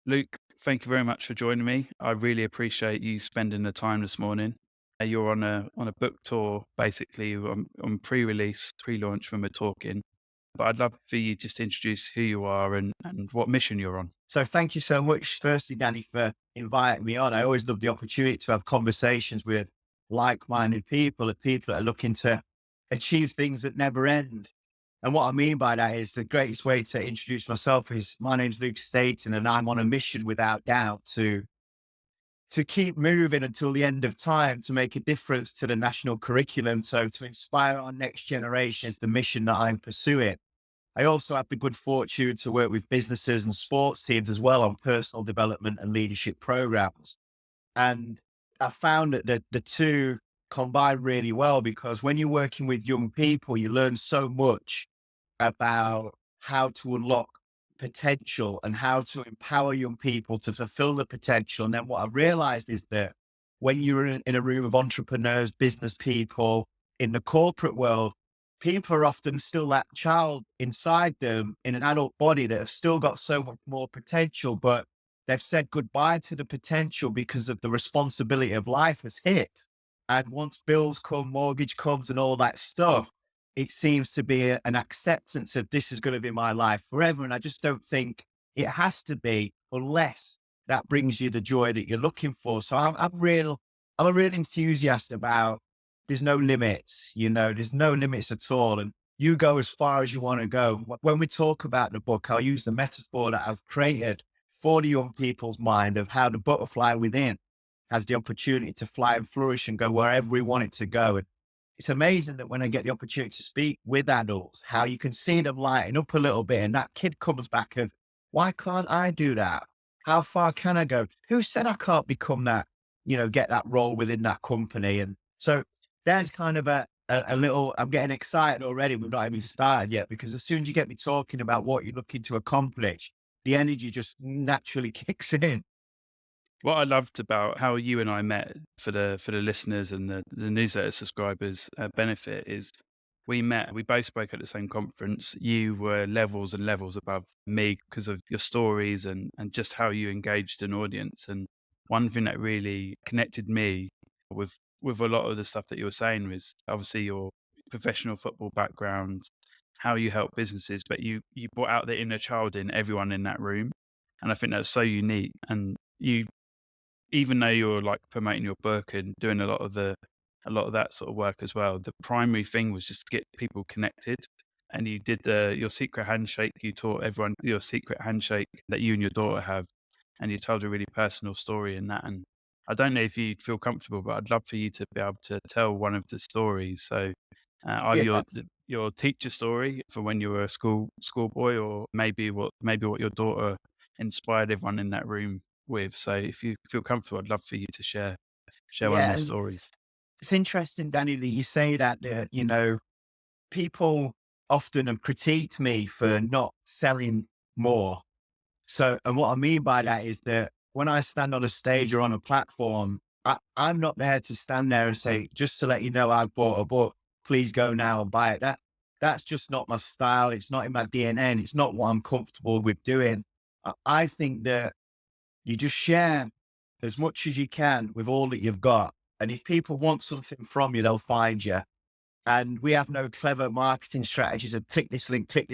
Luke, thank you very much for joining me. I really appreciate you spending the time this morning. You're on a book tour, basically on pre-release, pre-launch when we're talking. But I'd love for you just to introduce who you are and what mission you're on. So thank you so much, firstly, Danny, for inviting me on. I always love the opportunity to have conversations with like-minded people, and people that are looking to achieve things that never end. And what I mean by that is the greatest way to introduce myself is my name's Luke Staton, and I'm on a mission without doubt to keep moving until the end of time to make a difference to the national curriculum. So to inspire our next generation is the mission that I'm pursuing. I also have the good fortune to work with businesses and sports teams as well on personal development and leadership programs. And I found that the two combine really well because when you're working with young people, you learn so much about how to unlock potential and how to empower young people to fulfill the potential. And then what I've realized is that when you're in a room of entrepreneurs, business people in the corporate world, people are often still that child inside them in an adult body that have still got so much more potential, but they've said goodbye to the potential because of the responsibility of life has hit. And once bills come, mortgage comes and all that stuff, it seems to be an acceptance of this is going to be my life forever. And I just don't think it has to be unless that brings you the joy that you're looking for. So I'm a real enthusiast about there's no limits, there's no limits at all. And you go as far as you want to go. When we talk about the book, I'll use the metaphor that I've created for the young people's mind of how the butterfly within has the opportunity to fly and flourish and go wherever we want it to go. And it's amazing that when I get the opportunity to speak with adults, how you can see them lighting up a little bit. And that kid comes back of, why can't I do that? How far can I go? Who said I can't become that, get that role within that company? And so there's kind of a little, I'm getting excited already. We've not even started yet because as soon as you get me talking about what you're looking to accomplish, the energy just naturally kicks in. What I loved about how you and I met for the listeners and the newsletter subscribers benefit is we met. We both spoke at the same conference. You were levels and levels above me because of your stories and just how you engaged an audience. And one thing that really connected me with a lot of the stuff that you were saying was obviously your professional football background, how you help businesses, but you brought out the inner child in everyone in that room. And I think that's so unique. And you even though you're like promoting your book and doing a lot of that sort of work as well, the primary thing was just to get people connected. And you did your secret handshake. You taught everyone your secret handshake that you and your daughter have, and you told a really personal story in that. And I don't know if you'd feel comfortable, but I'd love for you to be able to tell one of the stories. So either Yeah. your teacher story for when you were a schoolboy, or maybe what your daughter inspired everyone in that room with. So if you feel comfortable, I'd love for you to share one of Yeah. the And stories. it's interesting, Danny, that you say that, people often have critiqued me for not selling more. So, and what I mean by that is that when I stand on a stage or on a platform, I'm not there to stand there and say, just to let you know, I bought a book, please go now and buy it. That's just not my style. It's not in my DNA. And it's not what I'm comfortable with doing. I think that you just share as much as you can with all that you've got. And if people want something from you, they'll find you. And we have no clever marketing strategies of click this link, click,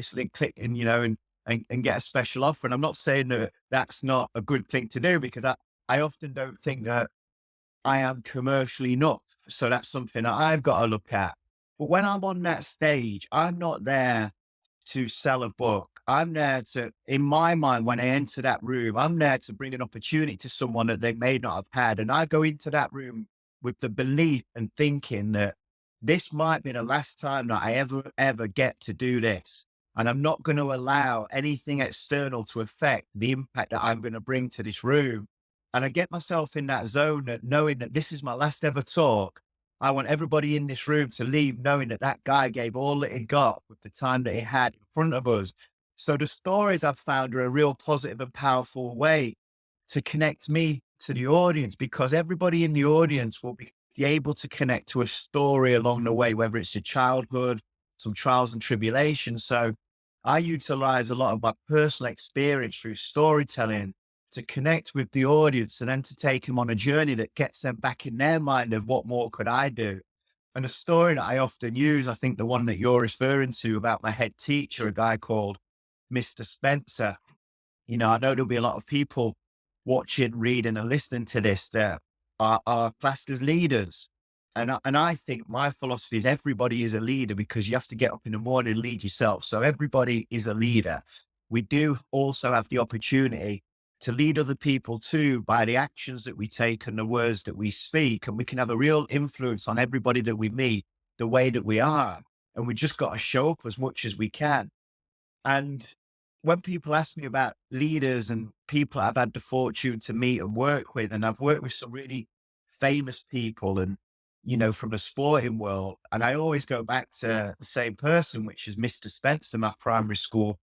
and and get a special offer. And I'm not saying that that's not a good thing to do because I often don't think that I am commercially enough. So that's something that I've got to look at. But when I'm on that stage, I'm not there to sell a book. I'm there to, in my mind, when I enter that room, I'm there to bring an opportunity to someone that they may not have had. And I go into that room with the belief and thinking that this might be the last time that I ever get to do this. And I'm not going to allow anything external to affect the impact that I'm going to bring to this room. And I get myself in that zone that knowing that this is my last ever talk. I want everybody in this room to leave knowing that that guy gave all that he got with the time that he had in front of us. So the stories I've found are a real positive and powerful way to connect me to the audience because everybody in the audience will be able to connect to a story along the way, whether it's your childhood, some trials and tribulations. So I utilize a lot of my personal experience through storytelling to connect with the audience and then to take them on a journey that gets them back in their mind of what more could I do. And a story that I often use, I think the one that you're referring to about my head teacher, a guy called Mr. Spencer. I know there'll be a lot of people watching, reading, and listening to this that are classed as leaders. And I think my philosophy is everybody is a leader because you have to get up in the morning and lead yourself. So everybody is a leader. We do also have the opportunity to lead other people too by the actions that we take and the words that we speak. And we can have a real influence on everybody that we meet, the way that we are. And we just got to show up as much as we can. And when people ask me about leaders and people I've had the fortune to meet and work with, and I've worked with some really famous people and, from the sporting world, and I always go back to the same person, which is Mr. Spencer, my primary school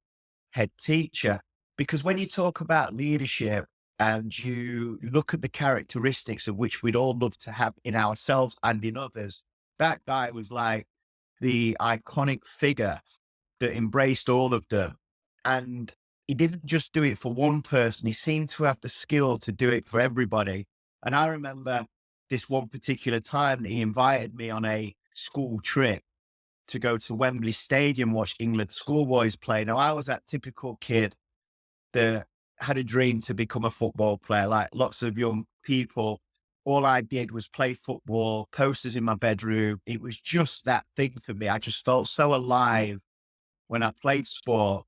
head teacher. Because when you talk about leadership and you look at the characteristics of which we'd all love to have in ourselves and in others, that guy was like the iconic figure that embraced all of them. And he didn't just do it for one person. He seemed to have the skill to do it for everybody. And I remember this one particular time that he invited me on a school trip to go to Wembley Stadium, watch England schoolboys play. Now, I was that typical kid that had a dream to become a football player, like lots of young people. All I did was play football, posters in my bedroom. It was just that thing for me. I just felt so alive when I played sport.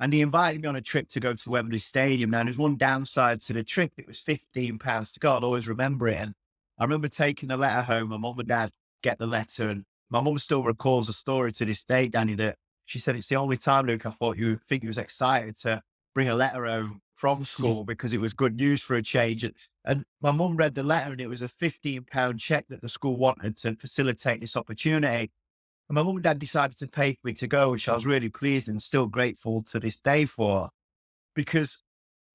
And he invited me on a trip to go to Wembley Stadium. Now, there's one downside to the trip. It was £15 to go. I'll always remember it. And I remember taking the letter home. My mum and dad get the letter. And my mum still recalls the story to this day, Danny, that she said, it's the only time, Luke, I thought you think he was excited to bring a letter home from school because it was good news for a change. And my mum read the letter and it was a £15 check that the school wanted to facilitate this opportunity. And my mum and dad decided to pay for me to go, which I was really pleased and still grateful to this day for. Because,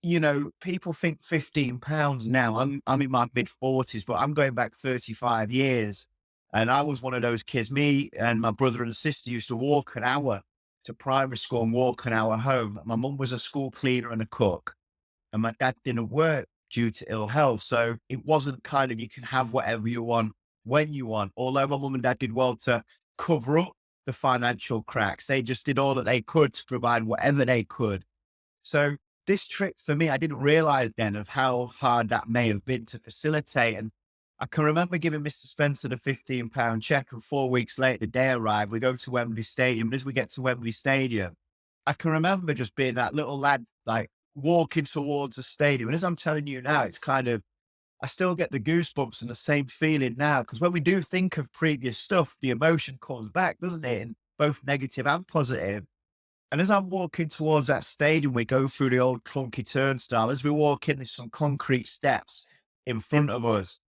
people think £15 now. I'm in my mid-40s, but I'm going back 35 years. And I was one of those kids. Me and my brother and sister used to walk an hour to primary school and walk an hour home. My mum was a school cleaner and a cook, and my dad didn't work due to ill health. So it wasn't kind of, you can have whatever you want when you want. Although my mum and dad did well to cover up the financial cracks, they just did all that they could to provide whatever they could. So this trip for me, I didn't realize then of how hard that may have been to facilitate. And I can remember giving Mr. Spencer the £15 check, and 4 weeks later, the day arrived, we go to Wembley Stadium. And as we get to Wembley Stadium, I can remember just being that little lad, like walking towards the stadium. And as I'm telling you now, it's kind of, I still get the goosebumps and the same feeling now. Because when we do think of previous stuff, the emotion comes back, doesn't it? In both negative and positive. And as I'm walking towards that stadium, we go through the old clunky turnstile. As we walk in, there's some concrete steps in front of us.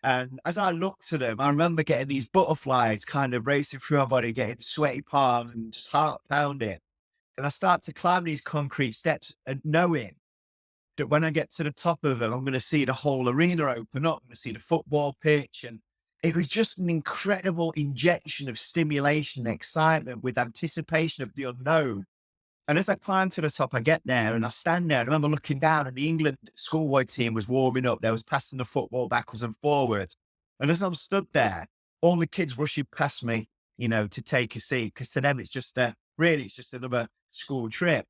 And as I looked to them, I remember getting these butterflies kind of racing through my body, getting sweaty palms and just heart pounding. And I start to climb these concrete steps and knowing that when I get to the top of them, I'm going to see the whole arena open up. I'm going to see the football pitch. And it was just an incredible injection of stimulation and excitement with anticipation of the unknown. And as I climb to the top, I get there and I stand there. I remember looking down and the England schoolboy team was warming up. They was passing the football backwards and forwards. And as I'm stood there, all the kids rushing past me, to take a seat. Because to them, it's just it's just another school trip.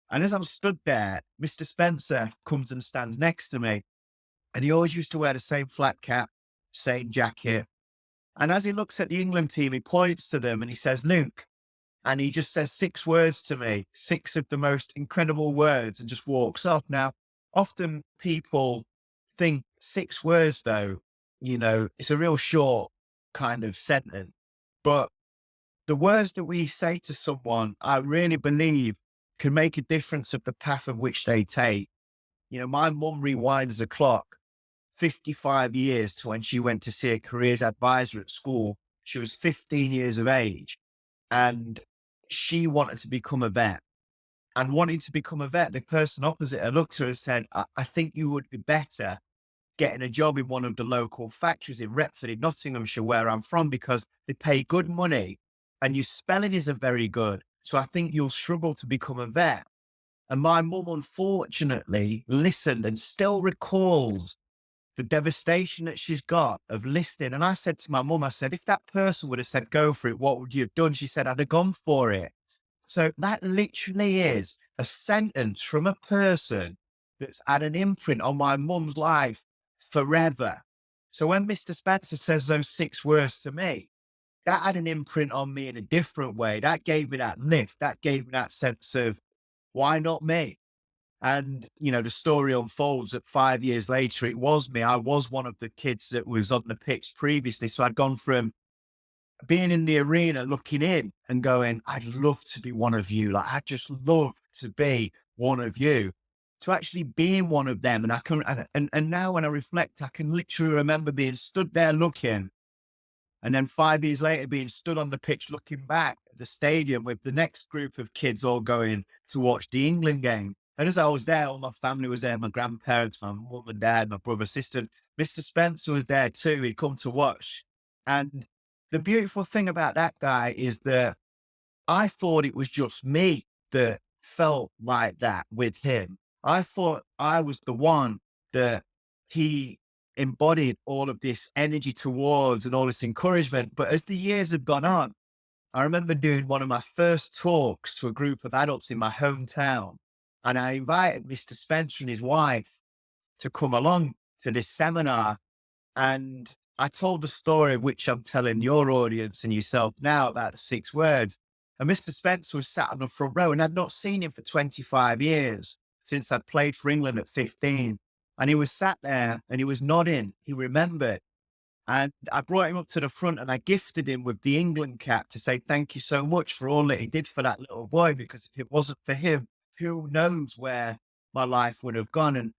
And as I'm stood there, Mr. Spencer comes and stands next to me. And he always used to wear the same flat cap, same jacket. And as he looks at the England team, he points to them and he says, Luke. And he just says 6 words to me, 6 of the most incredible words, and just walks off. Now, often people think 6 words, though, it's a real short kind of sentence. But the words that we say to someone, I really believe can make a difference of the path of which they take. My mum rewinds the clock 55 years to when she went to see a careers advisor at school. She was 15 years of age and she wanted to become a vet. And wanting to become a vet, the person opposite her looked at her and said, I think you would be better getting a job in one of the local factories in Retford in Nottinghamshire, where I'm from, because they pay good money and your spelling isn't very good. So I think you'll struggle to become a vet. And my mum, unfortunately, listened and still recalls the devastation that she's got of listening. And I said to my mum, I said, if that person would have said, go for it, what would you have done? She said, I'd have gone for it. So that literally is a sentence from a person that's had an imprint on my mum's life forever. So when Mr. Spencer says those 6 words to me, that had an imprint on me in a different way. That gave me that lift. That gave me that sense of, why not me? And, the story unfolds that 5 years later, it was me. I was one of the kids that was on the pitch previously. So I'd gone from being in the arena, looking in and going, I'd love to be one of you. Like, I just love to be one of you, to actually being one of them. And I can, and now when I reflect, I can literally remember being stood there looking, and then 5 years later, being stood on the pitch looking back at the stadium with the next group of kids all going to watch the England game. And as I was there, all my family was there, my grandparents, my mum and dad, my brother, sister. Mr. Spencer was there too. He'd come to watch. And the beautiful thing about that guy is that I thought it was just me that felt like that with him. I thought I was the one that he embodied all of this energy towards and all this encouragement. But as the years have gone on, I remember doing one of my first talks to a group of adults in my hometown. And I invited Mr. Spencer and his wife to come along to this seminar. And I told the story, which I'm telling your audience and yourself now, about the 6 words. And Mr. Spencer was sat on the front row, and I'd not seen him for 25 years since I'd played for England at 15. And he was sat there and he was nodding. He remembered. And I brought him up to the front and I gifted him with the England cap to say, thank you so much for all that he did for that little boy, because if it wasn't for him, who knows where my life would have gone. And,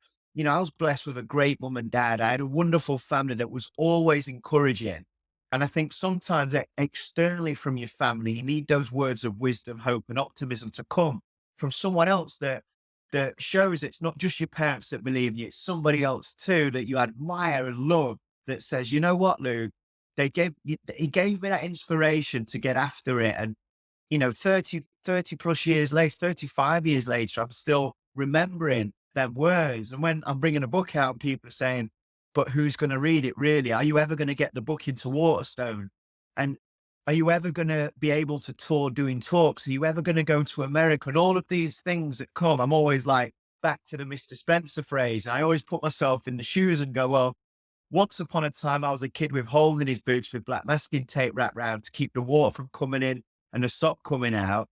I was blessed with a great mum and dad. I had a wonderful family that was always encouraging. And I think sometimes externally from your family, you need those words of wisdom, hope, and optimism to come from someone else that shows it's not just your parents that believe in you, it's somebody else too that you admire and love, that says, you know what, Luke, he gave me that inspiration to get after it. And, 30 plus years later, 35 years later, I'm still remembering them words. And when I'm bringing a book out, people are saying, but who's going to read it really? Are you ever going to get the book into Waterstone? And are you ever going to be able to tour doing talks? Are you ever going to go to America? And all of these things that come, I'm always like, back to the Mr. Spencer phrase. I always put myself in the shoes and go, well, once upon a time, I was a kid with holes in his boots with black masking tape wrapped round to keep the water from coming in and the sock coming out,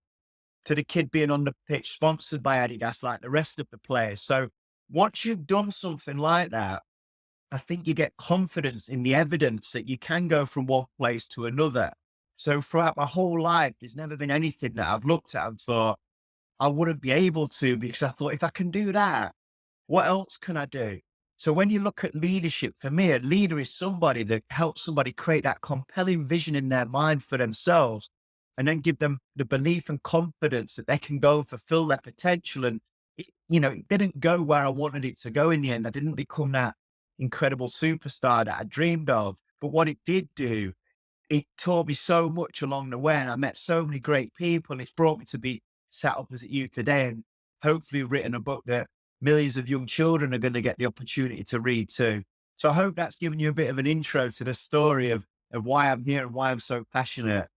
to the kid being on the pitch sponsored by Adidas like the rest of the players. So once you've done something like that, I think you get confidence in the evidence that you can go from one place to another. So throughout my whole life, there's never been anything that I've looked at and thought I wouldn't be able to, because I thought, if I can do that, what else can I do? So when you look at leadership, for me, a leader is somebody that helps somebody create that compelling vision in their mind for themselves, and then give them the belief and confidence that they can go and fulfill their potential. And it didn't go where I wanted it to go in the end. I didn't become that incredible superstar that I dreamed of. But what it did do, it taught me so much along the way. And I met so many great people. And it's brought me to be sat opposite you today, and hopefully written a book that millions of young children are going to get the opportunity to read too. So I hope that's given you a bit of an intro to the story of why I'm here and why I'm so passionate.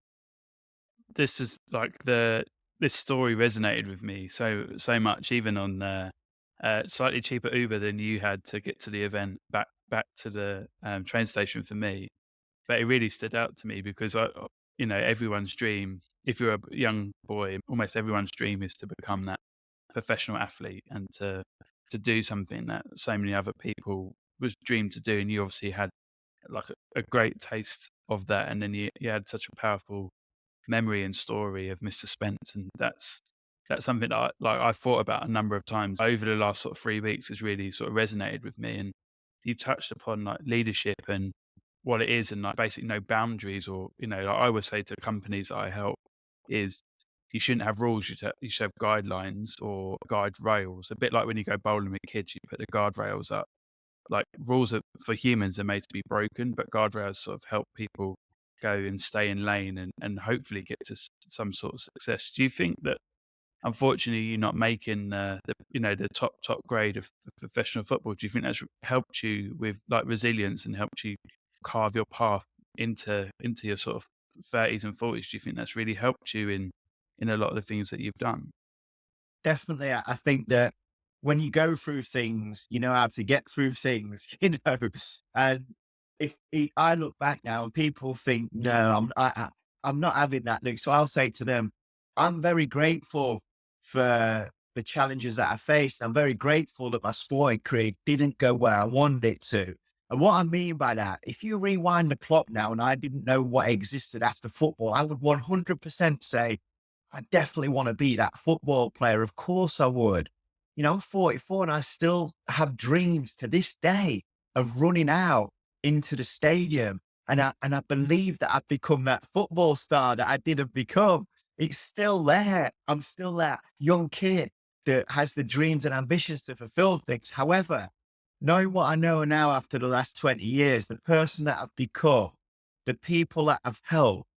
This is like this story resonated with me so much, even on slightly cheaper Uber than you had to get to the event back to the train station for me. But it really stood out to me because everyone's dream, if you're a young boy, almost everyone's dream is to become that professional athlete and to do something that so many other people was dreamed to do. And you obviously had like a great taste of that, and then you had such a powerful memory and story of Mr. Spence, and that's something that I thought about a number of times over the last sort of 3 weeks. Has really sort of resonated with me. And you touched upon like leadership and what it is, and like basically no boundaries, or like I always say to companies that I help is you shouldn't have rules, you should have guidelines or guide rails. A bit like when you go bowling with kids, you put the guardrails up. Like rules for humans are made to be broken, but guardrails sort of help people go and stay in lane and hopefully get to some sort of success. Do you think that unfortunately, you're not making the top grade of professional football. Do you think that's helped you with like resilience and helped you carve your path into your sort of 30s and 40s? Do you think that's really helped you in a lot of the things that you've done? Definitely. I think that when you go through things, you know how to get through things, and if I look back now and people think, no, I'm not having that, Luke. So I'll say to them, I'm very grateful for the challenges that I faced. I'm very grateful that my sporting career didn't go where I wanted it to. And what I mean by that, if you rewind the clock now and I didn't know what existed after football, I would 100% say, I definitely want to be that football player. Of course I would. You know, I'm 44 and I still have dreams to this day of running out into the stadium. And I believe that I've become that football star that I didn't become. It's still there. I'm still that young kid that has the dreams and ambitions to fulfill things. However, knowing what I know now after the last 20 years, the person that I've become, the people that I've helped,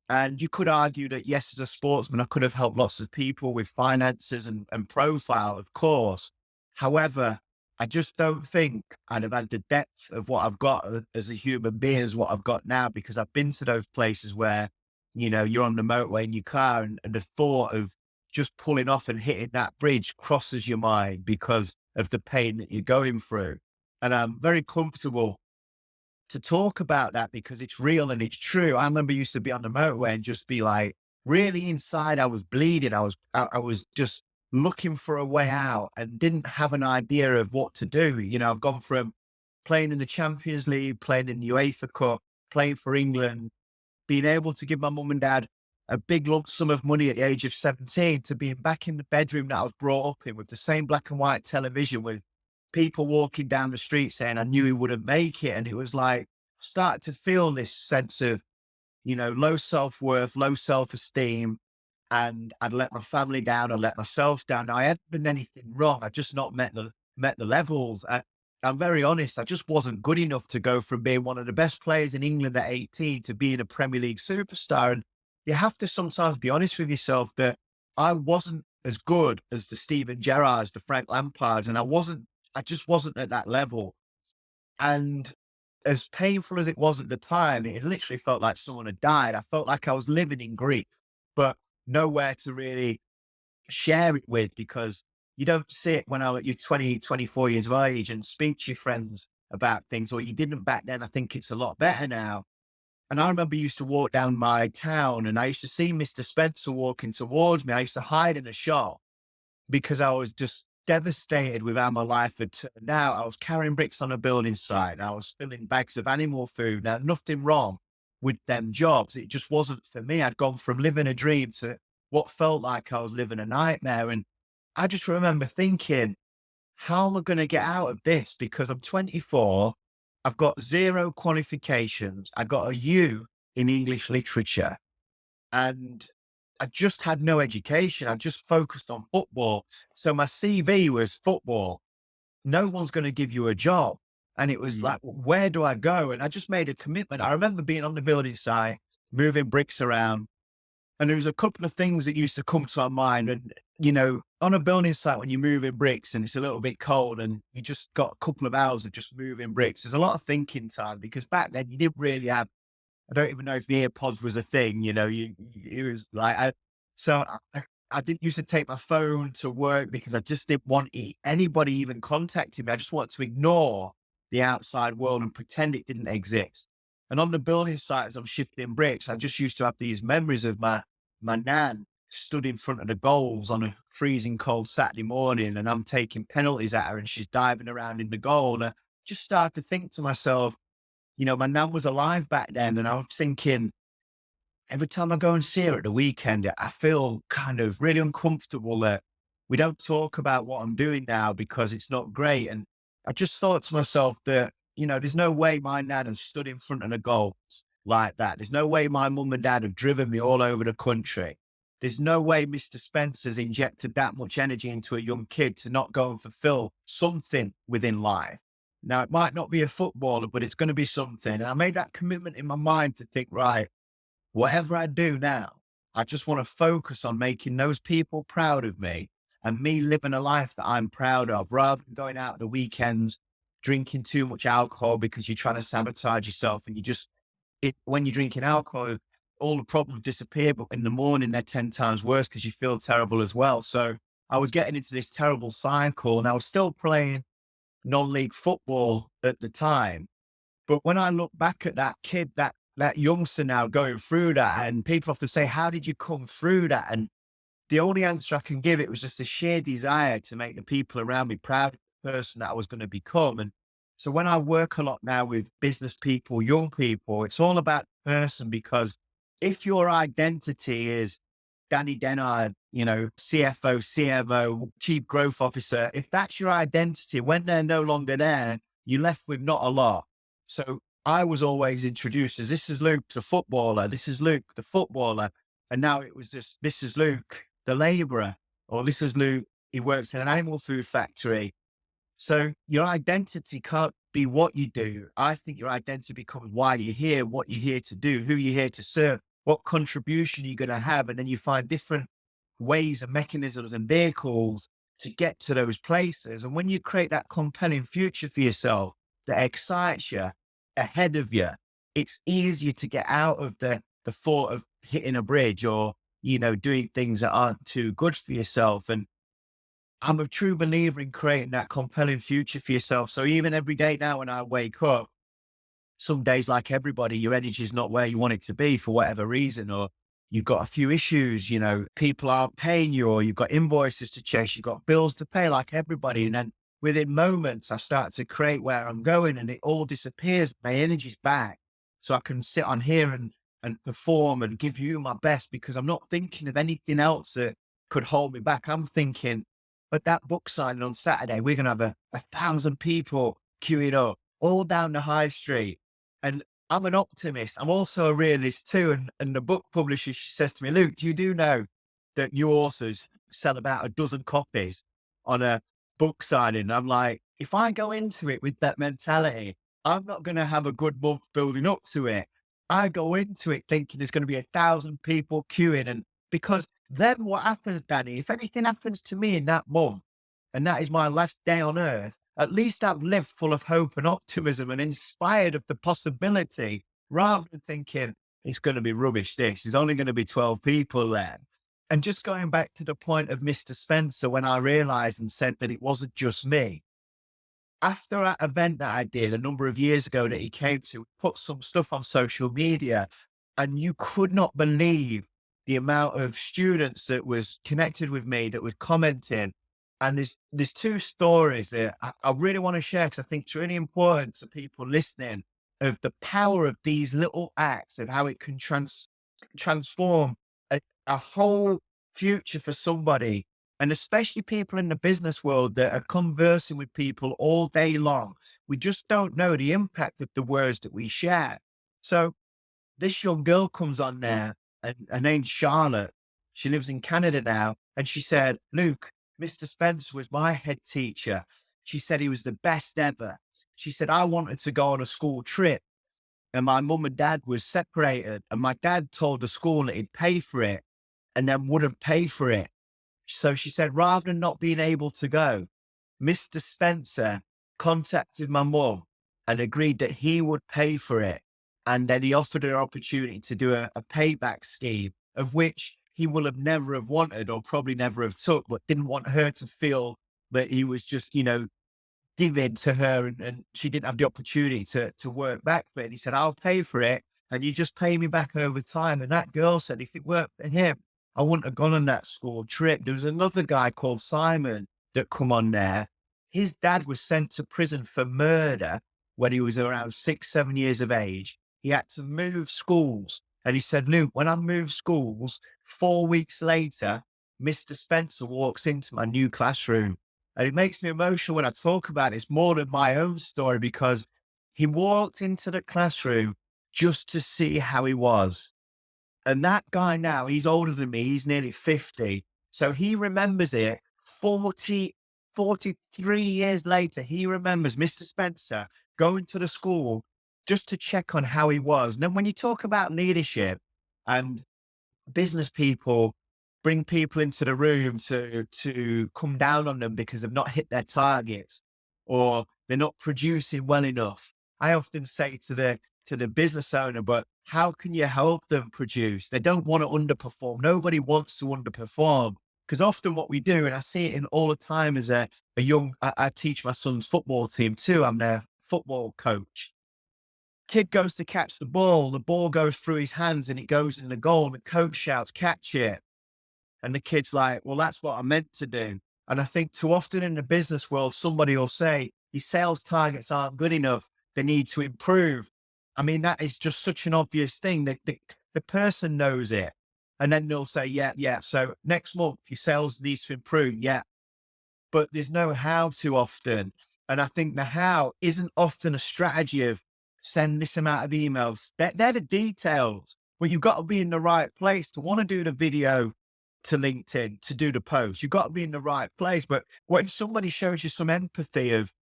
and you could argue that, yes, as a sportsman, I could have helped lots of people with finances and profile, of course. However, I just don't think I'd have had the depth of what I've got as a human being as what I've got now, because I've been to those places where, you know, you're on the motorway in your car and the thought of just pulling off and hitting that bridge crosses your mind because of the pain that you're going through. And I'm very comfortable to talk about that because it's real and it's true. I remember used to be on the motorway and just be like, really inside, I was bleeding. I was just looking for a way out and didn't have an idea of what to do. You know, I've gone from playing in the Champions League, playing in the UEFA Cup, playing for England, being able to give my mum and dad a big lump sum of money at the age of 17 to being back in the bedroom that I was brought up in with the same black and white television with people walking down the street saying I knew he wouldn't make it. And it was like, start to feel this sense of, you know, low self-worth, low self-esteem. And I'd let my family down, I'd let myself down. Now, I hadn't done anything wrong. I just not met the levels. I'm very honest. I just wasn't good enough to go from being one of the best players in England at 18 to being a Premier League superstar. And you have to sometimes be honest with yourself that I wasn't as good as the Steven Gerrards, the Frank Lampards, and I just wasn't at that level. And as painful as it was at the time, it literally felt like someone had died. I felt like I was living in grief, but nowhere to really share it with because you don't sit when you're 20, 24 years of age and speak to your friends about things, or you didn't back then. I think it's a lot better now. And I remember used to walk down my town and I used to see Mr. Spencer walking towards me. I used to hide in a shop because I was just devastated with how my life had turned out. I was carrying bricks on a building site. I was filling bags of animal food. Now, nothing wrong with them jobs. It just wasn't for me. I'd gone from living a dream to what felt like I was living a nightmare. And I just remember thinking, how am I going to get out of this? Because I'm 24. I've got zero qualifications. I got a U in English literature. And I just had no education. I just focused on football. So my CV was football. No one's going to give you a job. And it was Mm. like, where do I go? And I just made a commitment. I remember being on the building site, moving bricks around. And there was a couple of things that used to come to my mind. And, you know, on a building site, when you're moving bricks and it's a little bit cold and you just got a couple of hours of just moving bricks, there's a lot of thinking time because back then you didn't really have, I don't even know if the AirPods was a thing, you know, it was like, I didn't used to take my phone to work because I just didn't want anybody even contacting me. I just wanted to ignore the outside world and pretend it didn't exist. And on the building site, as I'm shifting bricks, I just used to have these memories of my nan stood in front of the goals on a freezing cold Saturday morning and I'm taking penalties at her and she's diving around in the goal. And I just started to think to myself, you know, my nan was alive back then. And I was thinking, every time I go and see her at the weekend, I feel kind of really uncomfortable that we don't talk about what I'm doing now because it's not great. And I just thought to myself that, you know, there's no way my nan has stood in front of the goals like that. There's no way my mum and dad have driven me all over the country. There's no way Mr. Spencer's injected that much energy into a young kid to not go and fulfill something within life. Now, it might not be a footballer, but it's going to be something. And I made that commitment in my mind to think, right, whatever I do now, I just want to focus on making those people proud of me and me living a life that I'm proud of, rather than going out at the weekends, drinking too much alcohol because you're trying to sabotage yourself. And when you're drinking alcohol, all the problems disappear, but in the morning they're 10 times worse because you feel terrible as well. So I was getting into this terrible cycle, and I was still playing non-league football at the time. But when I look back at that kid, that youngster now going through that, and people often say, how did you come through that? And the only answer I can give, it was just a sheer desire to make the people around me proud of the person that I was going to become. And so when I work a lot now with business people, young people, it's all about the person, because if your identity is Danny Denhard, CFO, CMO, Chief Growth Officer, if that's your identity, when they're no longer there, you're left with not a lot. So I was always introduced as, this is Luke, the footballer. This is Luke, the footballer. And now it was just, this is Luke, the laborer, or this is Luke, he works in an animal food factory. So your identity can't be what you do. I think your identity becomes why you're here, what you're here to do, who you're here to serve, what contribution you're going to have. And then you find different ways and mechanisms and vehicles to get to those places. And when you create that compelling future for yourself that excites you ahead of you, it's easier to get out of the thought of hitting a bridge or, doing things that aren't too good for yourself. And I'm a true believer in creating that compelling future for yourself. So even every day now when I wake up, some days, like everybody, your energy is not where you want it to be for whatever reason, or you've got a few issues, people aren't paying you, or you've got invoices to chase, you've got bills to pay like everybody. And then within moments, I start to create where I'm going, and it all disappears. My energy's back. So I can sit on here and perform and give you my best, because I'm not thinking of anything else that could hold me back. I'm thinking, but that book signing on Saturday, we're going to have a 1,000 people queuing up all down the high street. And I'm an optimist. I'm also a realist too. And the book publisher, she says to me, Luke, do know that new authors sell about a dozen copies on a book signing? I'm like, if I go into it with that mentality, I'm not going to have a good month building up to it. I go into it thinking there's going to be 1,000 people queuing. And because then what happens, Danny, if anything happens to me in that month, and that is my last day on earth, at least I've lived full of hope and optimism and inspired of the possibility, rather than thinking it's going to be rubbish. There's only going to be 12 people there. And just going back to the point of Mr. Spencer, when I realized and said that it wasn't just me, after that event that I did a number of years ago that he came to, put some stuff on social media, and you could not believe the amount of students that was connected with me, that was commenting. And there's two stories that I really want to share, because I think it's really important to people listening, of the power of these little acts, of how it can transform a whole future for somebody. And especially people in the business world that are conversing with people all day long. We just don't know the impact of the words that we share. So this young girl comes on there, and her name's Charlotte. She lives in Canada now. And she said, Luke, Mr. Spencer was my head teacher. She said he was the best ever. She said, I wanted to go on a school trip, and my mum and dad was separated. And my dad told the school that he'd pay for it and then wouldn't pay for it. So she said, rather than not being able to go, Mr. Spencer contacted my mum and agreed that he would pay for it. And then he offered her an opportunity to do a payback scheme, of which he will have never have wanted, or probably never have took, but didn't want her to feel that he was just, giving to her, and she didn't have the opportunity to work back for it. And he said, I'll pay for it, and you just pay me back over time. And that girl said, if it worked for him, I wouldn't have gone on that school trip. There was another guy called Simon that come on there. His dad was sent to prison for murder when he was around 6, 7 years of age. He had to move schools. And he said, Luke, when I moved schools, 4 weeks later, Mr. Spencer walks into my new classroom. And it makes me emotional when I talk about it. It's more than my own story, because he walked into the classroom just to see how he was. And that guy now, he's older than me. He's nearly 50. So he remembers it 43 years later. He remembers Mr. Spencer going to the school just to check on how he was. And then when you talk about leadership and business people bring people into the room to come down on them because they've not hit their targets or they're not producing well enough. I often say to the business owner, but how can you help them produce? They don't want to underperform. Nobody wants to underperform. Because often what we do, and I see it in all the time as a young, I teach my son's football team too. I'm their football coach. Kid goes to catch the ball goes through his hands and it goes in the goal. And the coach shouts, catch it. And the kid's like, well, that's what I meant to do. And I think too often in the business world, somebody will say, your sales targets aren't good enough. They need to improve. I mean, that is just such an obvious thing that the person knows it. And then they'll say, yeah, yeah. So next month, your sales needs to improve. Yeah. But there's no how too often. And I think the how isn't often a strategy of send this amount of emails. They're the details, but you've got to be in the right place to want to do the video to LinkedIn, to do the post. You've got to be in the right place. But when somebody shows you some empathy of,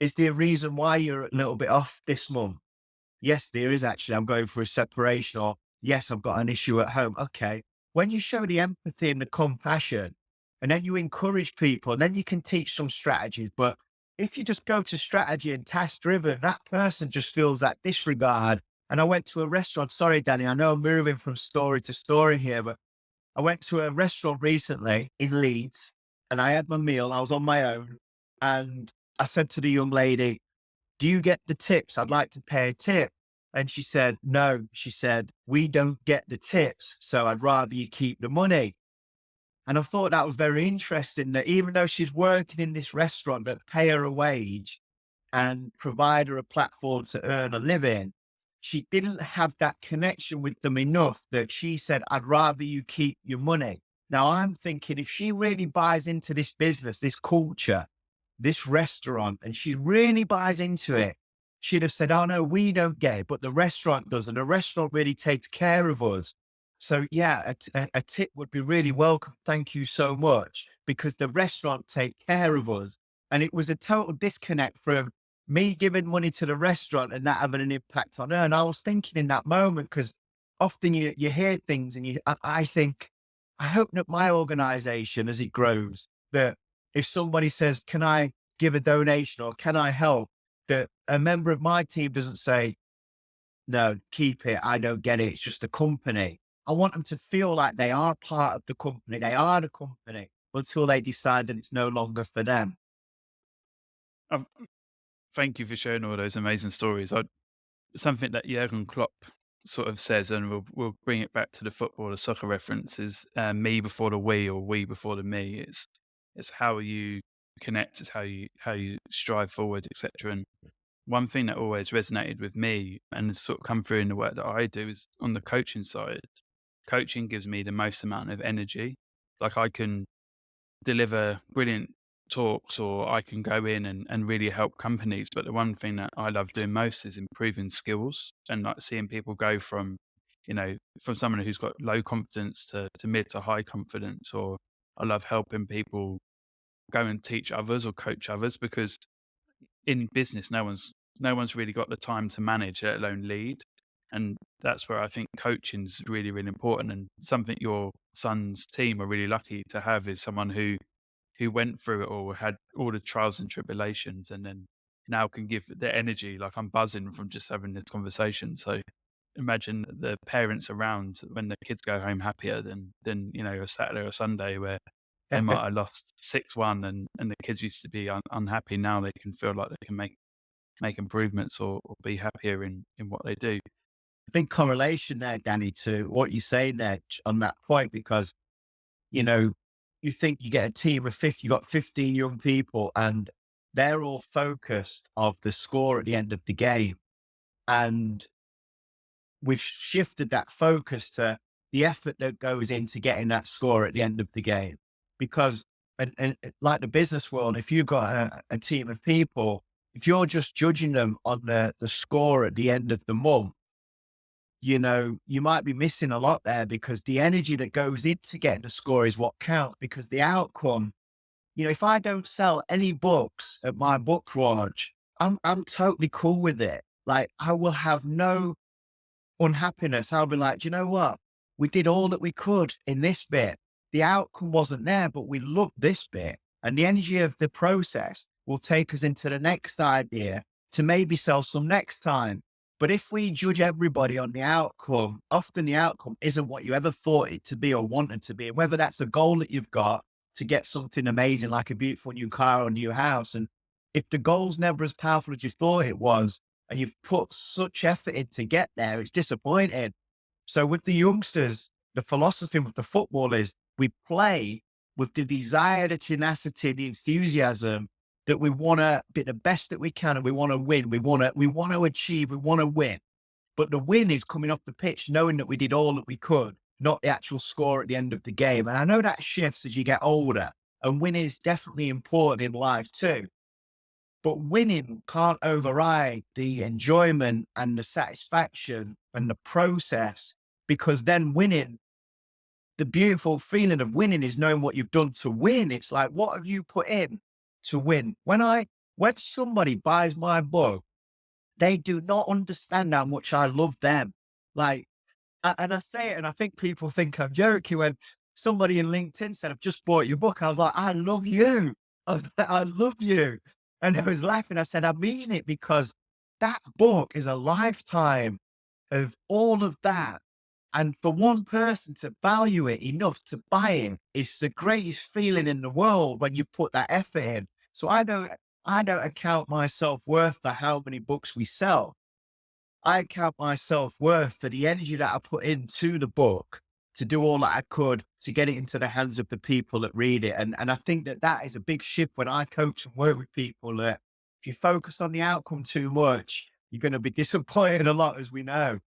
is there a reason why you're a little bit off this month? Yes, there is actually. I'm going for a separation, or yes, I've got an issue at home. Okay. When you show the empathy and the compassion, and then you encourage people, and then you can teach some strategies. But if you just go to strategy and task driven, that person just feels that disregard. And I went to a restaurant. Sorry, Danny, I know I'm moving from story to story here, but I went to a restaurant recently in Leeds and I had my meal. I was on my own. And I said to the young lady, do you get the tips? I'd like to pay a tip. And she said, no, she said, we don't get the tips. So I'd rather you keep the money. And I thought that was very interesting that even though she's working in this restaurant that pay her a wage and provide her a platform to earn a living, she didn't have that connection with them enough that she said, I'd rather you keep your money. Now I'm thinking if she really buys into this business, this culture, this restaurant, and she really buys into it, she'd have said, oh no, we don't get it, but the restaurant does. And the restaurant really takes care of us. So yeah, a tip would be really welcome. Thank you so much, because the restaurant take care of us. And it was a total disconnect from me giving money to the restaurant and that having an impact on her. And I was thinking in that moment, because often you hear things and I think, I hope that my organization, as it grows, that if somebody says, can I give a donation or can I help, that a member of my team doesn't say, no, keep it. I don't get it. It's just a company. I want them to feel like they are part of the company. They are the company until they decide that it's no longer for them. I've Thank you for sharing all those amazing stories. Something that Jurgen Klopp sort of says, and we'll bring it back to the football, the soccer reference is me before the we, or we before the me. It's how you connect, it's how you strive forward, etc. And one thing that always resonated with me and has sort of come through in the work that I do is on the coaching side. Coaching gives me the most amount of energy. Like I can deliver brilliant talks, or I can go in and really help companies. But the one thing that I love doing most is improving skills and like seeing people go from, from someone who's got low confidence to mid to high confidence. Or I love helping people go and teach others or coach others, because in business, no one's really got the time to manage, let alone lead. And that's where I think coaching is really, really important. And something your son's team are really lucky to have is someone who went through it all, had all the trials and tribulations, and then now can give their energy. Like I'm buzzing from just having this conversation. So imagine the parents around when the kids go home happier than a Saturday or Sunday where they might have lost 6-1 and the kids used to be unhappy. Now they can feel like they can make improvements or be happier in what they do. Big correlation there, Danny, to what you're saying there on that point, because, you think you get a team of 50, you got 15 young people and they're all focused of the score at the end of the game. And we've shifted that focus to the effort that goes into getting that score at the end of the game. Because, and like the business world, if you've got a team of people, if you're just judging them on the score at the end of the month, you might be missing a lot there, because the energy that goes into getting the score is what counts. Because the outcome, if I don't sell any books at my book launch, I'm totally cool with it. Like I will have no unhappiness. I'll be like, do you know what? we did all that we could in this bit. The outcome wasn't there, but we loved this bit. And the energy of the process will take us into the next idea to maybe sell some next time. But if we judge everybody on the outcome, often the outcome isn't what you ever thought it to be or wanted to be. And whether that's a goal that you've got to get something amazing like a beautiful new car or new house. And if the goal's never as powerful as you thought it was, and you've put such effort in to get there, it's disappointing. So with the youngsters, the philosophy with the football is we play with the desire, the tenacity, the enthusiasm that we want to be the best that we can, and we want to win. We want to achieve. We want to win. But the win is coming off the pitch, knowing that we did all that we could, not the actual score at the end of the game. And I know that shifts as you get older, and winning is definitely important in life too. But winning can't override the enjoyment and the satisfaction and the process, because then winning, the beautiful feeling of winning is knowing what you've done to win. It's like, what have you put in to win? When somebody buys my book, they do not understand how much I love them. Like, and I say it, and I think people think I'm joking when somebody in LinkedIn said, I've just bought your book. I was like, I love you. I was like, I love you. And I was laughing. I said, I mean it, because that book is a lifetime of all of that. And for one person to value it enough to buy it is the greatest feeling in the world when you've put that effort in. So I don't account my self-worth for how many books we sell. I count my self-worth for the energy that I put into the book to do all that I could to get it into the hands of the people that read it. And I think that that is a big shift when I coach and work with people, that if you focus on the outcome too much, you're going to be disappointed a lot, as we know.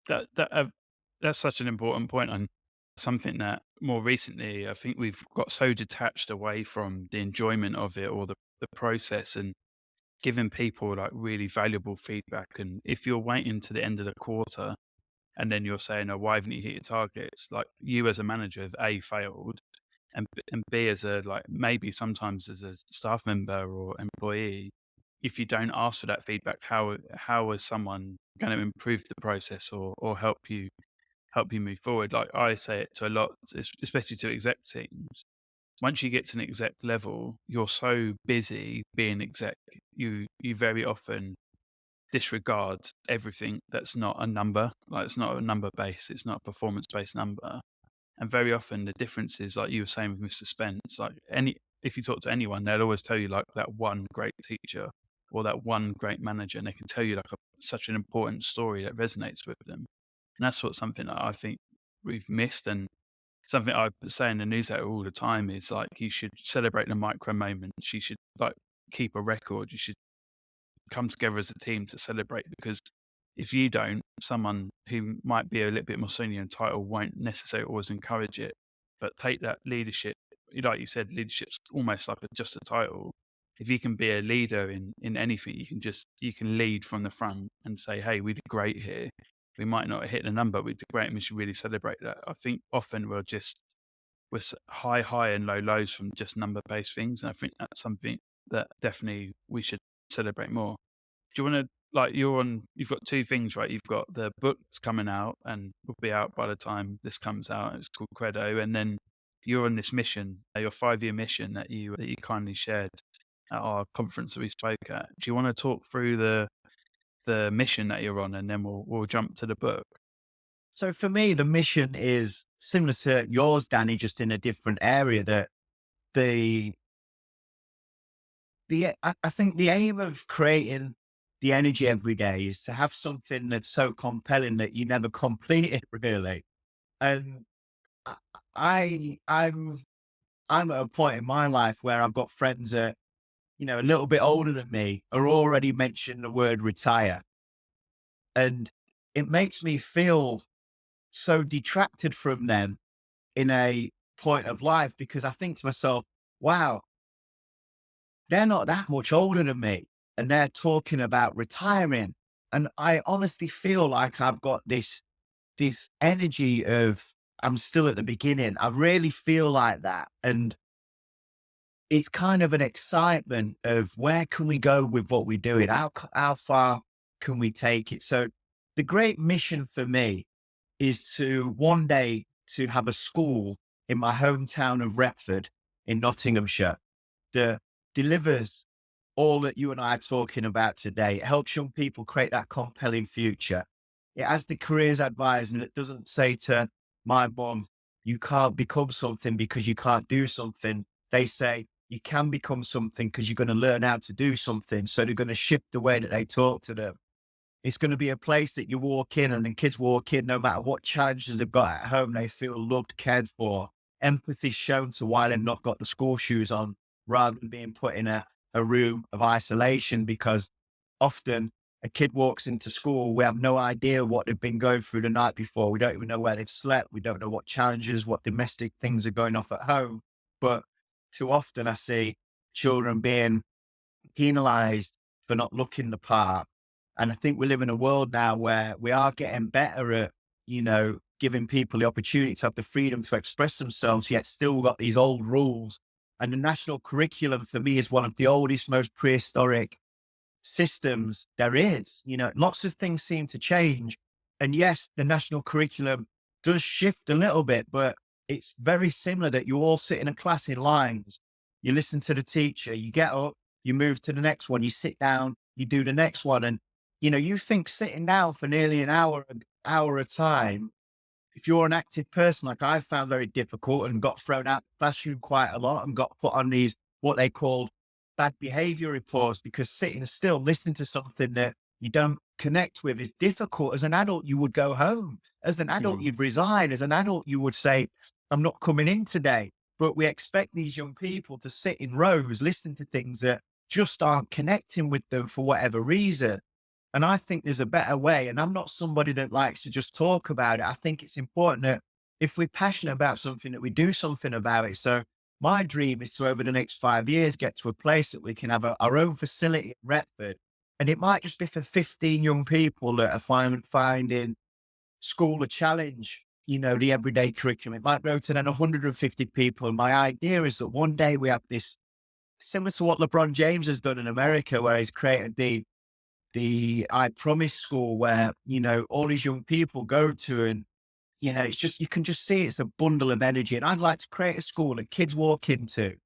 That that that's such an important point, and something that more recently I think we've got so detached away from the enjoyment of it, or the process, and giving people like really valuable feedback. And if you're waiting to the end of the quarter and then you're saying, "Oh, why haven't you hit your targets?" Like, you as a manager have A, failed, and B, as a, like, maybe sometimes as a staff member or employee, if you don't ask for that feedback, how is someone going to improve the process, or help you move forward? Like, I say it to a lot, especially to exec teams. Once you get to an exec level, you're so busy being exec, you very often disregard everything that's not a number. Like, it's not a number base, it's not a performance based number. And very often the difference is, like you were saying with Mr. Spence, like, if you talk to anyone, they'll always tell you like that one great teacher or that one great manager, and they can tell you like such an important story that resonates with them. And that's something that I think we've missed. And something I say in the newsletter all the time is, like, you should celebrate the micro moments. You should, like, keep a record. You should come together as a team to celebrate, because if you don't, someone who might be a little bit more senior in title won't necessarily always encourage it. But take that leadership, like you said, leadership's almost like just a title. If you can be a leader in anything, you can lead from the front and say, "Hey, we did great here. We might not hit the number, we did great, and we should really celebrate that." I think often we're high and lows from just number based things, and I think that's something that definitely we should celebrate more. Do you want to, like, you've got two things, right? You've got the book that's coming out and will be out by the time this comes out. It's called Credo. And then you're on this mission, your 5-year mission that you kindly shared at our conference that we spoke at. Do you want to talk through the mission that you're on, and then we'll jump to the book? So for me, the mission is similar to yours, Danny, just in a different area. That the I think the aim of creating the energy every day is to have something that's so compelling that you never complete it, really. And I, I'm at a point in my life where I've got friends that, a little bit older than me, are already mentioning the word retire. And it makes me feel so detracted from them in a point of life, because I think to myself, wow, they're not that much older than me and they're talking about retiring. And I honestly feel like I've got this energy of I'm still at the beginning. I really feel like that. And it's kind of an excitement of where can we go with what we're doing? How far can we take it? So the great mission for me is to one day to have a school in my hometown of Retford in Nottinghamshire that delivers all that you and I are talking about today. It helps young people create that compelling future. It has the careers advisor, and it doesn't say to my mom, you can't become something because you can't do something. They say you can become something because you're going to learn how to do something. So they're going to shift the way that they talk to them. It's going to be a place that you walk in and then kids walk in, no matter what challenges they've got at home, they feel loved, cared for. Empathy shown to why they've not got the school shoes on, rather than being put in a room of isolation, because often a kid walks into school, we have no idea what they've been going through the night before. We don't even know where they've slept. We don't know what challenges, what domestic things are going off at home. But too often I see children being penalized for not looking the part. And I think we live in a world now where we are getting better at, giving people the opportunity to have the freedom to express themselves, yet still got these old rules. And the national curriculum for me is one of the oldest, most prehistoric systems there is. Lots of things seem to change. And yes, the national curriculum does shift a little bit, but it's very similar that you all sit in a class in lines. You listen to the teacher, you get up, you move to the next one, you sit down, you do the next one. And, you think sitting down for nearly an hour at a time, if you're an active person, like I found very difficult and got thrown out of the classroom quite a lot and got put on these, what they called bad behavior reports, because sitting still, listening to something that you don't connect with is difficult. As an adult, you would go home. As an adult, Mm. you'd resign. As an adult, you would say, I'm not coming in today. But we expect these young people to sit in rows, listen to things that just aren't connecting with them for whatever reason. And I think there's a better way. And I'm not somebody that likes to just talk about it. I think it's important that if we're passionate about something, that we do something about it. So my dream is to, over the next 5 years, get to a place that we can have our own facility in Retford. And it might just be for 15 young people that are finding school a challenge, the everyday curriculum. It might grow to then 150 people. And my idea is that one day we have this, similar to what LeBron James has done in America, where he's created the I Promise school, where, all these young people go to, and, it's just, you can just see it's a bundle of energy. And I'd like to create a school that kids walk into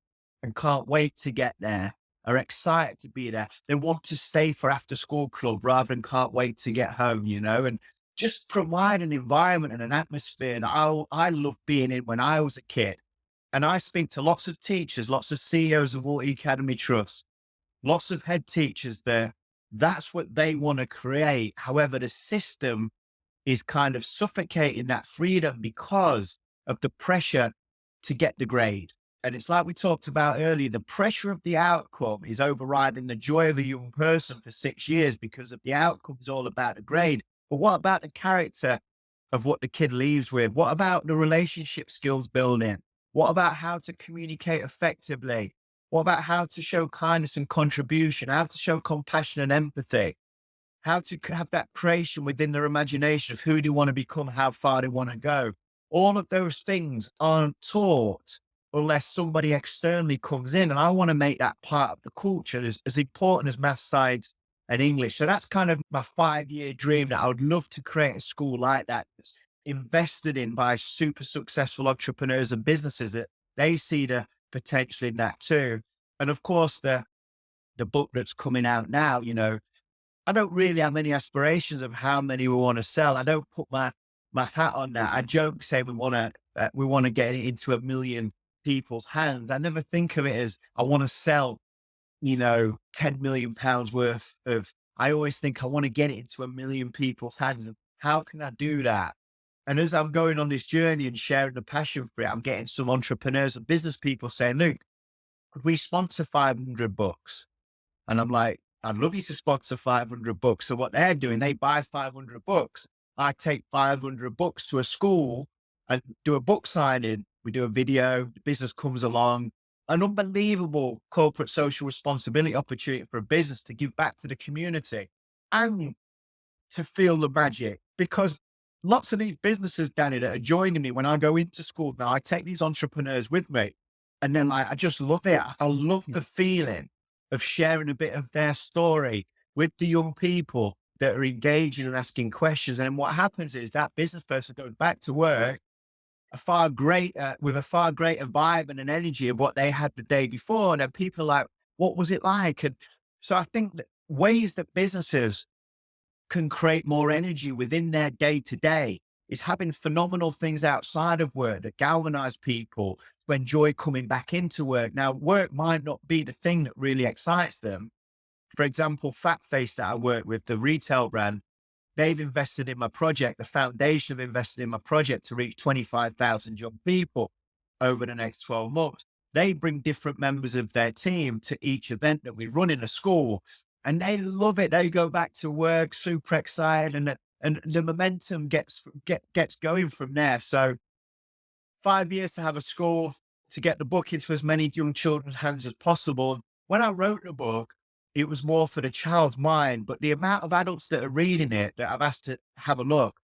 and can't wait to get there, are excited to be there. They want to stay for after school club rather than can't wait to get home, and just provide an environment and an atmosphere that I love being in when I was a kid. And I speak to lots of teachers, lots of CEOs of Water Academy Trusts, lots of head teachers there. That's what they want to create. However, the system is kind of suffocating that freedom because of the pressure to get the grade. And it's like we talked about earlier, the pressure of the outcome is overriding the joy of a young person for 6 years, because of the outcome is all about the grade. But what about the character of what the kid leaves with? What about the relationship skills building? What about how to communicate effectively? What about how to show kindness and contribution? How to show compassion and empathy? How to have that creation within their imagination of who they want to become, how far they want to go. All of those things aren't taught unless somebody externally comes in. And I want to make that part of the culture as important as math, science, and English. So that's kind of my 5-year dream, that I would love to create a school like that, that's invested in by super successful entrepreneurs and businesses, that they see the potential in that too. And of course, the book that's coming out now, I don't really have any aspirations of how many we want to sell. I don't put my hat on that. I joke, say we want to get it into 1 million people's hands. I never think of it as I want to sell, 10 million pounds worth of. I always think I want to get it into 1 million people's hands. And how can I do that? And as I'm going on this journey and sharing the passion for it, I'm getting some entrepreneurs and business people saying, "Luke, could we sponsor 500 books?" And I'm like, I'd love you to sponsor 500 books. So what they're doing, they buy 500 books. I take 500 books to a school and do a book signing. We do a video, the business comes along, an unbelievable corporate social responsibility opportunity for a business to give back to the community and to feel the magic. Because lots of these businesses, Danny, that are joining me when I go into school now, I take these entrepreneurs with me, and then I just love it. I love the feeling of sharing a bit of their story with the young people that are engaging and asking questions. And then what happens is that business person goes back to work with a far greater vibe and an energy of what they had the day before. And then people are like, what was it like? And so I think that ways that businesses can create more energy within their day to day is having phenomenal things outside of work that galvanize people to enjoy coming back into work. Now, work might not be the thing that really excites them. For example, Fat Face that I work with, the retail brand, they've invested in my project. The foundation have invested in my project to reach 25,000 young people over the next 12 months. They bring different members of their team to each event that we run in a school, and they love it. They go back to work super excited, and the momentum gets going from there. So 5 years to have a school, to get the book into as many young children's hands as possible. When I wrote the book, it was more for the child's mind, but the amount of adults that are reading it that I've asked to have a look,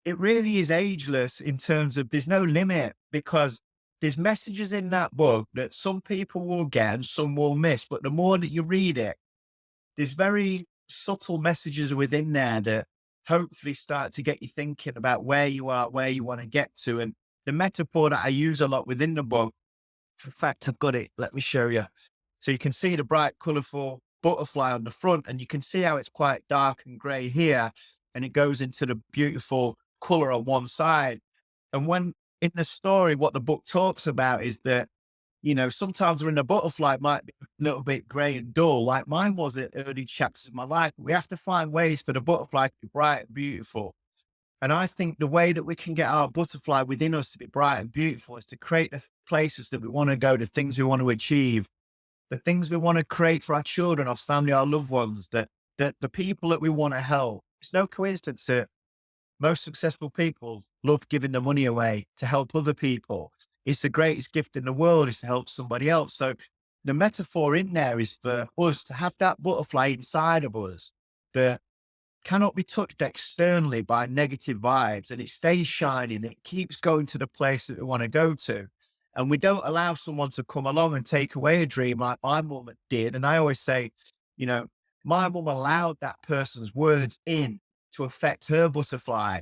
it really is ageless in terms of there's no limit, because there's messages in that book that some people will get and some will miss. But the more that you read it, there's very subtle messages within there that hopefully start to get you thinking about where you are, where you want to get to. And the metaphor that I use a lot within the book, in fact, I've got it. Let me show you. So you can see the bright, colorful butterfly on the front, and you can see how it's quite dark and gray here. And it goes into the beautiful color on one side. And when in the story, what the book talks about is that, sometimes when the butterfly might be a little bit gray and dull, like mine was at early chapters of my life. We have to find ways for the butterfly to be bright and beautiful. And I think the way that we can get our butterfly within us to be bright and beautiful is to create the places that we want to go, the things we want to achieve, the things we want to create for our children, our family, our loved ones, that the people that we want to help. It's no coincidence that most successful people love giving their money away to help other people. It's the greatest gift in the world, is to help somebody else. So the metaphor in there is for us to have that butterfly inside of us that cannot be touched externally by negative vibes, and it stays shining. It keeps going to the place that we want to go to. And we don't allow someone to come along and take away a dream like my mum did. And I always say, my mum allowed that person's words in to affect her butterfly.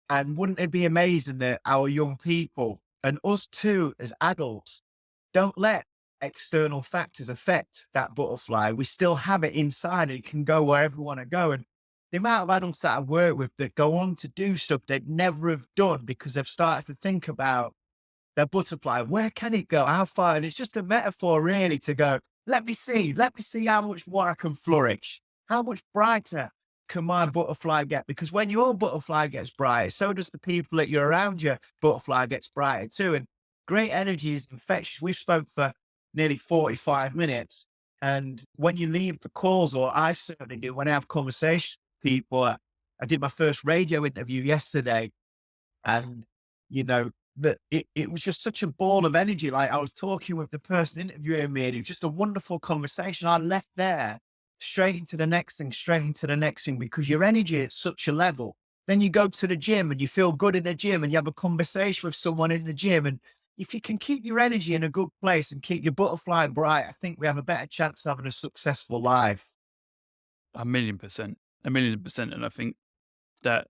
And wouldn't it be amazing that our young people and us too, as adults, don't let external factors affect that butterfly? We still have it inside, and it can go wherever we want to go. And the amount of adults that I work with that go on to do stuff they'd never have done because they've started to think about their butterfly, where can it go? How far? And it's just a metaphor really to go, let me see how much more I can flourish. How much brighter can my butterfly get? Because when your butterfly gets brighter, so does the people that you're around, your butterfly gets brighter too. And great energy is infectious. We've spoke for nearly 45 minutes. And when you leave the calls, or I certainly do, when I have conversations with people, I did my first radio interview yesterday, and, that it was just such a ball of energy. Like, I was talking with the person interviewing me, and it was just a wonderful conversation. I left there straight into the next thing, because your energy is at such a level. Then you go to the gym and you feel good in the gym, and you have a conversation with someone in the gym. And if you can keep your energy in a good place and keep your butterfly bright, I think we have a better chance of having a successful life. 1,000,000%, 1,000,000%. And I think that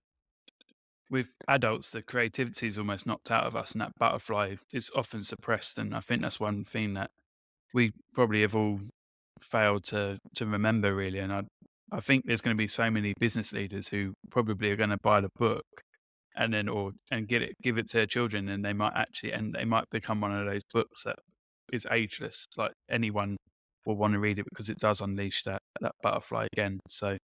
with adults, the creativity is almost knocked out of us, and that butterfly is often suppressed. And I think that's one thing that we probably have all failed to remember, really. And I think there's going to be so many business leaders who probably are going to buy the book and then give it to their children, and they might become one of those books that is ageless. Like, anyone will want to read it because it does unleash that butterfly again. So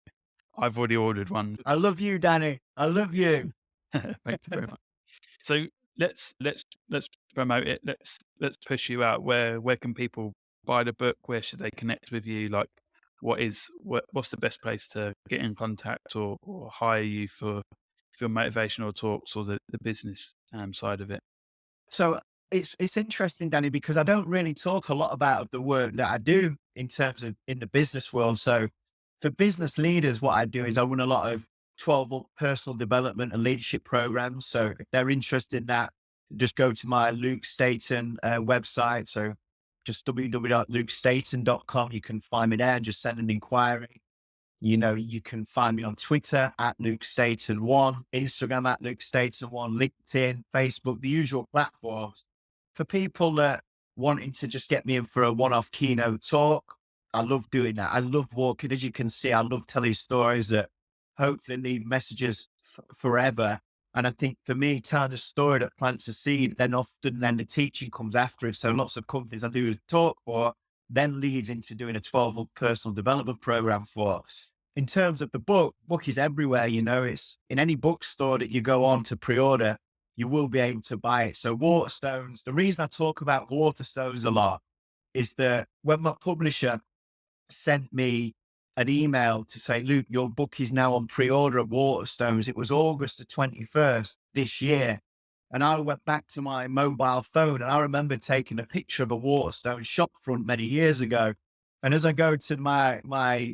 I've already ordered one. I love you, Danny. I love you. Thank you very much. So let's promote it. Let's push you out. Where can people buy the book? Where should they connect with you? Like, what's the best place to get in contact or hire you for your motivational talks, or the business side of it? So it's interesting, Danny, because I don't really talk a lot about the work that I do in terms of in the business world. So for business leaders, what I do is I run a lot of 12 personal development and leadership programs. So if they're interested in that, just go to my Luke Staton website. So just www.lukestaton.com. You can find me there and just send an inquiry. You know, you can find me on Twitter at Luke Staton1, Instagram at Luke Staton1, LinkedIn, Facebook, the usual platforms. For people that wanting to just get me in for a one-off keynote talk, I love doing that. I love walking. As you can see, I love telling stories that hopefully leave messages forever. And I think for me, telling a story that plants a seed, then the teaching comes after it. So lots of companies I do a talk for then leads into doing a 12-month personal development program for. In terms of the book is everywhere. You know, it's in any bookstore that you go on to pre-order, you will be able to buy it. So Waterstones, the reason I talk about Waterstones a lot is that when my publisher sent me an email to say, Luke, your book is now on pre-order at Waterstones. It was August the 21st this year. And I went back to my mobile phone and I remember taking a picture of a Waterstone shop front many years ago. And as I go to my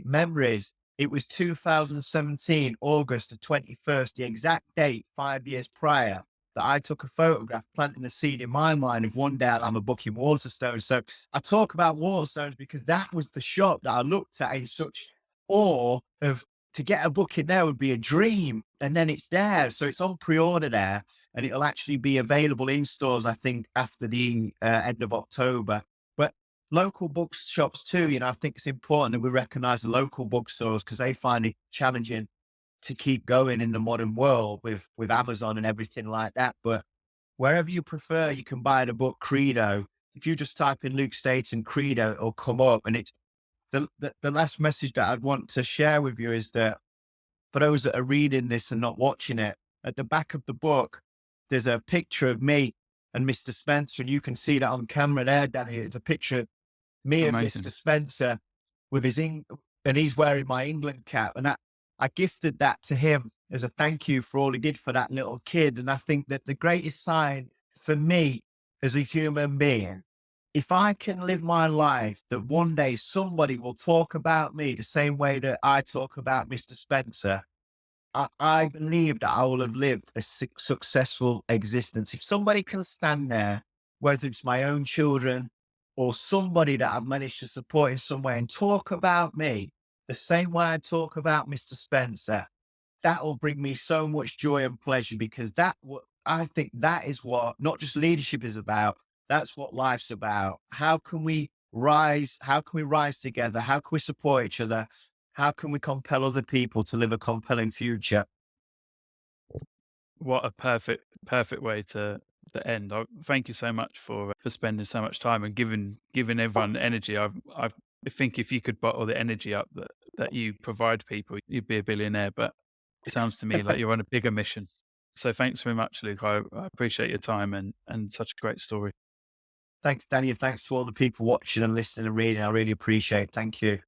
memories, it was 2017, August the 21st, the exact date 5 years prior that I took a photograph, planting a seed in my mind of one day I'll have a book in Waterstones. So I talk about Waterstones because that was the shop that I looked at in such awe of. To get a book in there would be a dream. And then it's there. So it's on pre-order there and it'll actually be available in stores, I think, after the end of October. But local bookshops too, you know, I think it's important that we recognize the local bookstores because they find it challenging to keep going in the modern world with Amazon and everything like that. But wherever you prefer, you can buy the book Credo. If you just type in Luke Staton Credo, it'll come up. And it's the last message that I'd want to share with you is that for those that are reading this and not watching it, at the back of the book, there's a picture of me and Mr. Spencer. And you can see that on camera there, Danny. It's a picture of me and Mr. Amazing. Spencer with and he's wearing my England cap. And I gifted that to him as a thank you for all he did for that little kid. And I think that the greatest sign for me as a human being, if I can live my life, that one day somebody will talk about me the same way that I talk about Mr. Spencer, I believe that I will have lived a successful existence. If somebody can stand there, whether it's my own children or somebody that I've managed to support in some way and talk about me the same way I talk about Mr. Spencer, that will bring me so much joy and pleasure because I think that is what not just leadership is about. That's what life's about. How can we rise? How can we rise together? How can we support each other? How can we compel other people to live a compelling future? What a perfect way to end. Thank you so much for spending so much time and giving everyone the energy. I think if you could bottle the energy up that you provide people, you'd be a billionaire. But it sounds to me like you're on a bigger mission. So thanks very much, Luke. I appreciate your time and such a great story. Thanks, Danny. And thanks to all the people watching and listening and reading. I really appreciate it. Thank you.